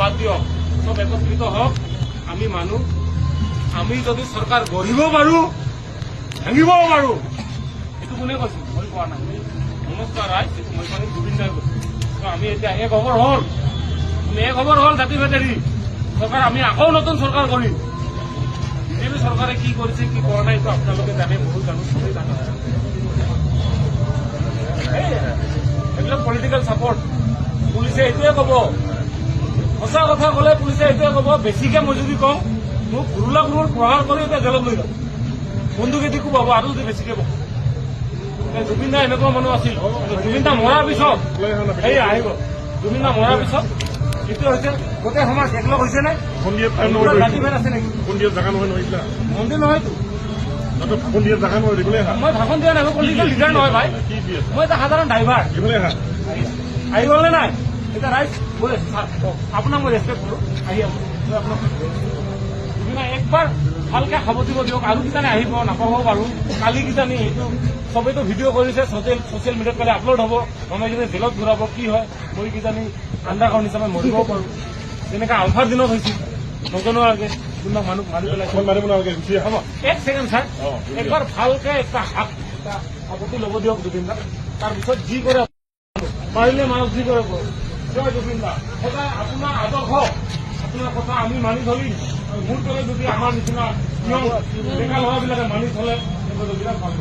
বাদ দিয়ক, সব একত্ৰিত হওক। আমি মানুহ, আমি যদি চৰকাৰ গঢ়িব পাৰোঁ, ভাঙিবও পাৰোঁ। এইটো কোনে কৈছিল? মই কোৱা নাই। নমস্কাৰ ৰাইজ, এইটো মই মানে জুবিন দাই কৈছোঁ। আমি এতিয়া এক খবৰ হ'ল, এক খবৰ হ'ল জাতি ভেদেৰি চৰকাৰ। আমি আকৌ নতুন চৰকাৰ কৰিম। বিজেপি চৰকাৰে কি কৰিছে কি কৰা নাই এইটো আপোনালোকে জানে, ময়ো জানো, চবেই জানে। এইবিলাক পলিটিকেল চাপৰ্ট। পুলিচে এইটোৱে ক'ব, সঁচা কথা ক'লে পুলিচে এইটোৱে ক'ব। বেছিকে মই যদি কওঁ, মোক ঘুৰুলা ঘুৰুৰ প্ৰহাৰ কৰি এতিয়া জেলত লৈ যাম, বন্দুকেদি কোবাব আৰু যদি বেছিকে কওঁ। জুবিন দা এনেকুৱা মানুহ আছিল। জুবিন দা মৰাৰ পিছত এই আহিব, জুবিন দা মৰাৰ পিছত এইটো হৈছে গোটেই সমাজ একলগ হৈছে নে? জাতিভেদ আছে নেকি? মন্দিৰ নহয়তো। মই ভাষণ দিয়া নাই, মই পলিটিকেল লিডাৰ নহয় ভাই, মই এটা সাধাৰণ ড্ৰাইভাৰ। আহি গ'ল নে নাই? এতিয়া ৰাইজ গৈ আছো, আপোনাক মই ৰেচপেক্ট কৰোঁ। আহি আছো আপোনাক একবাৰ ভালকে সাৱটিব দিয়ক। আৰু কিজানি আহিব নাপাবও পাৰোঁ। কালি কিজানি সেইটো চবেইতো ভিডিঅ' কৰিছে, ছচিয়েল মিডিয়াত কালি আপলোড হ'ব। মই কিজানি জেলত ঘূৰাব, কি হয় মই কিজানি আণ্ডাৰগ্ৰাউণ্ড হিচাপে মৰিবও পাৰোঁ। যেনেকৈ আলফাৰ দিনত হৈছিল, নজনোৱাকে কোনোবা মানুহ মাৰি পেলাইছে। হ'ব, এক ছেকেণ্ড ছাৰ, একবাৰ ভালকে এটা সাৱটি ল'ব দিয়ক জুবিন দাক। তাৰপিছত যি কৰে পাৰিলে মানক যি কৰে জয় জুবিন দা। সদায় আপোনাৰ আদৰ্শ, আপোনাৰ কথা আমি মানি চলিম। মোৰ দৰে যদি আমাৰ নিচিনা নিয়ম ডেকা ল'ৰাবিলাকে মানি চলে, বিৰাট ভাল।